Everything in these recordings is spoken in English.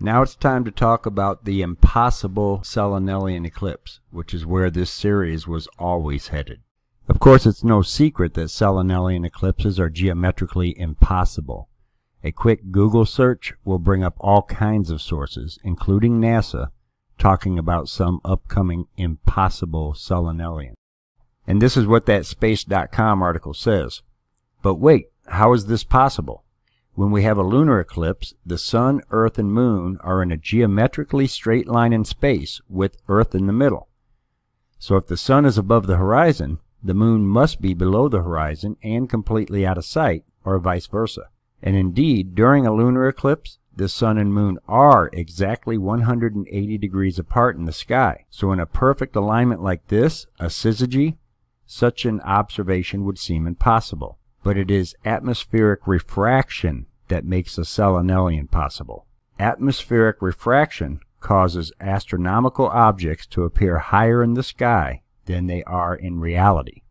Now it's time to talk about the impossible Selenelion eclipse, which is where this series was always headed. Of course, it's no secret that Selenelion eclipses are geometrically impossible. A quick Google search will bring up all kinds of sources, including NASA, talking about some upcoming impossible Selenelion. And this is what that space.com article says. But wait, how is this possible? When we have a lunar eclipse, the Sun, Earth, and Moon are in a geometrically straight line in space with Earth in the middle. So if the Sun is above the horizon, the Moon must be below the horizon and completely out of sight, or vice versa. And indeed, during a lunar eclipse, the Sun and Moon are exactly 180 degrees apart in the sky. So in a perfect alignment like this, a syzygy, such an observation would seem impossible. But it is atmospheric refraction that makes a Selenelion possible. Atmospheric refraction causes astronomical objects to appear higher in the sky than they are in reality.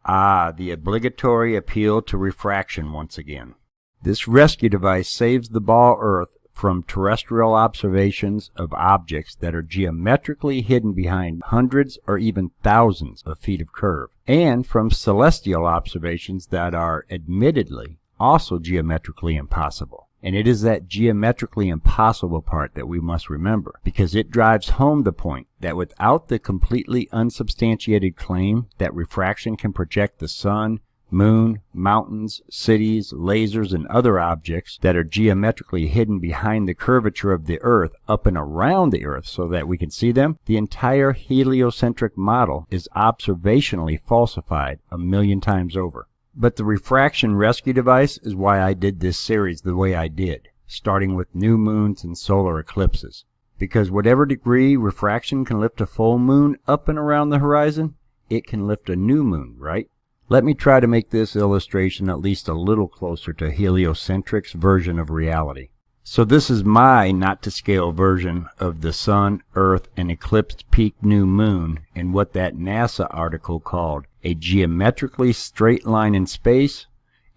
Ah, the obligatory appeal to refraction once again. This rescue device saves the BOLL Earth from terrestrial observations of objects that are geometrically hidden behind hundreds or even thousands of feet of curve, and from celestial observations that are admittedly also geometrically impossible. And it is that geometrically impossible part that we must remember, because it drives home the point that without the completely unsubstantiated claim that refraction can project the Sun, Moon, mountains, cities, lasers, and other objects that are geometrically hidden behind the curvature of the Earth up and around the Earth so that we can see them, the entire heliocentric model is observationally falsified 1,000,000 times over. But the refraction rescue device is why I did this series the way I did, starting with new moons and solar eclipses. Because whatever degree refraction can lift a full moon up and around the horizon, it can lift a new moon, right? Let me try to make this illustration at least a little closer to heliocentric's version of reality. So this is my not-to-scale version of the Sun, Earth, and eclipsed peak new moon in what that NASA article called a geometrically straight line in space,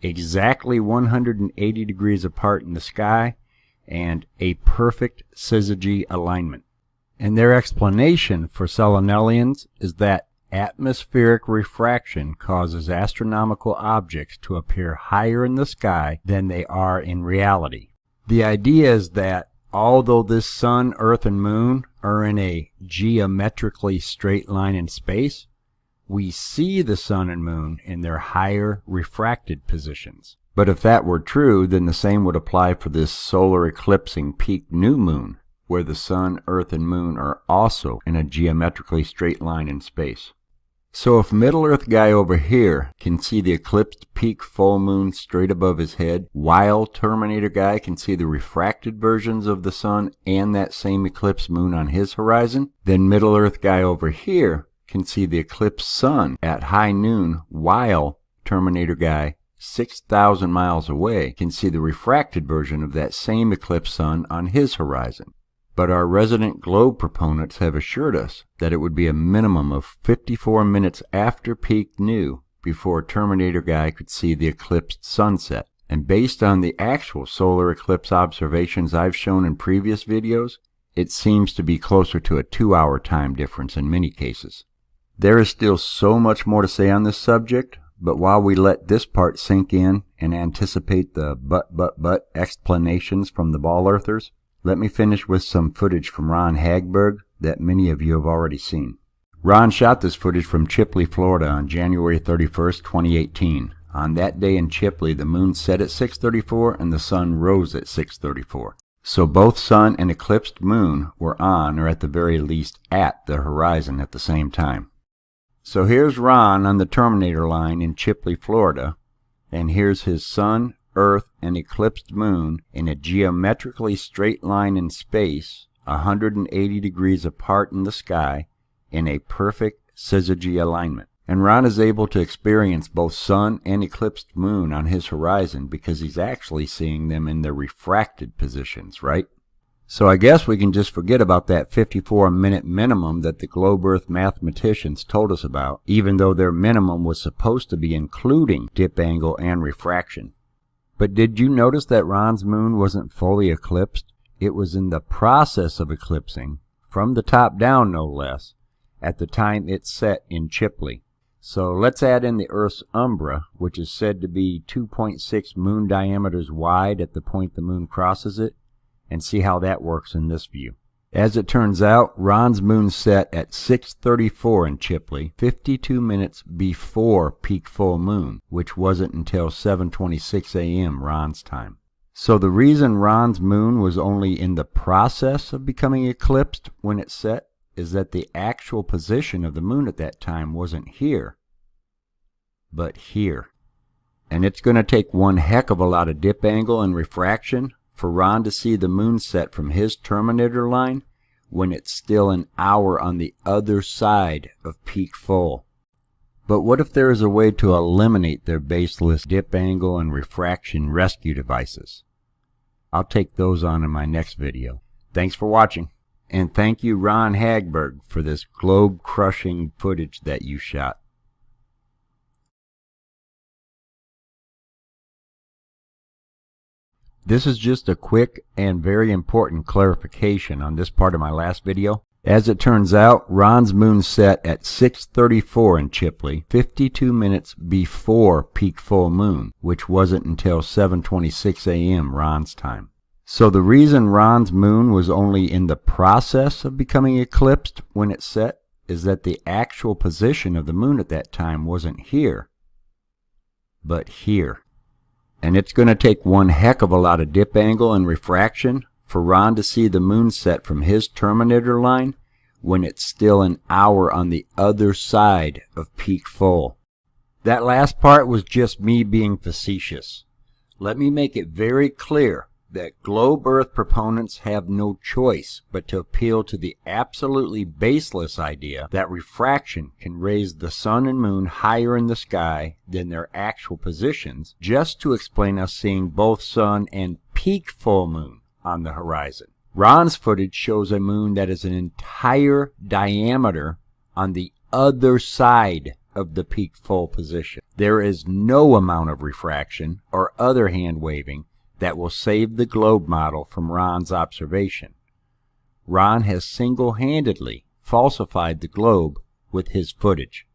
exactly 180 degrees apart in the sky, and a perfect syzygy alignment. And their explanation for Selenelions is that atmospheric refraction causes astronomical objects to appear higher in the sky than they are in reality. The idea is that although this Sun, Earth, and Moon are in a geometrically straight line in space, we see the Sun and Moon in their higher refracted positions. But if that were true, then the same would apply for this solar eclipsing peak new moon, where the Sun, Earth, and Moon are also in a geometrically straight line in space. So if Middle Earth guy over here can see the eclipsed peak full moon straight above his head, while Terminator guy can see the refracted versions of the Sun and that same eclipsed moon on his horizon, then Middle Earth guy over here can see the eclipsed Sun at high noon, while Terminator guy 6,000 miles away can see the refracted version of that same eclipsed Sun on his horizon. But our resident globe proponents have assured us that it would be a minimum of 54 minutes after peak new before Terminator guy could see the eclipsed sunset. And based on the actual solar eclipse observations I've shown in previous videos, it seems to be closer to a 2-hour time difference in many cases. There is still so much more to say on this subject, but while we let this part sink in and anticipate the but explanations from the BOLL Earthers, let me finish with some footage from Ron Hagberg that many of you have already seen. Ron shot this footage from Chipley, Florida on January 31st, 2018. On that day in Chipley, the moon set at 6:34 and the sun rose at 6:34. So both sun and eclipsed moon were on, or at the very least at, the horizon at the same time. So here's Ron on the Terminator line in Chipley, Florida, and here's his Sun, Earth, and eclipsed moon in a geometrically straight line in space, 180 degrees apart in the sky, in a perfect syzygy alignment. And Ron is able to experience both sun and eclipsed moon on his horizon because he's actually seeing them in their refracted positions, right? So I guess we can just forget about that 54-minute minimum that the globe Earth mathematicians told us about, even though their minimum was supposed to be including dip angle and refraction. But did you notice that Ron's moon wasn't fully eclipsed? It was in the process of eclipsing, from the top down no less, at the time it set in Chipley. So let's add in the Earth's umbra, which is said to be 2.6 moon diameters wide at the point the moon crosses it, and see how that works in this view. As it turns out, Ron's moon set at 6:34 in Chipley, 52 minutes before peak full moon, which wasn't until 7:26 a.m. Ron's time. So the reason Ron's moon was only in the process of becoming eclipsed when it set is that the actual position of the moon at that time wasn't here, but here. And it's going to take one heck of a lot of dip angle and refraction for Ron to see the moon set from his terminator line when it's still an hour on the other side of peak full. But what if there is a way to eliminate their baseless dip angle and refraction rescue devices? I'll take those on in my next video. Thanks for watching, and thank you Ron Hagberg for this globe-crushing footage that you shot. This is just a quick and very important clarification on this part of my last video. As it turns out, Ron's moon set at 6:34 in Chipley, 52 minutes before peak full moon, which wasn't until 7:26 a.m. Ron's time. So the reason Ron's moon was only in the process of becoming eclipsed when it set is that the actual position of the moon at that time wasn't here, but here. And it's going to take one heck of a lot of dip angle and refraction for Ron to see the moon set from his terminator line when it's still an hour on the other side of peak full. That last part was just me being facetious. Let me make it very clear that globe Earth proponents have no choice but to appeal to the absolutely baseless idea that refraction can raise the sun and moon higher in the sky than their actual positions, just to explain us seeing both sun and peak full moon on the horizon. Ron's footage shows a moon that is an entire diameter on the other side of the peak full position. There is no amount of refraction or other hand waving that will save the globe model from Ron's observation. Ron has single-handedly falsified the globe with his footage.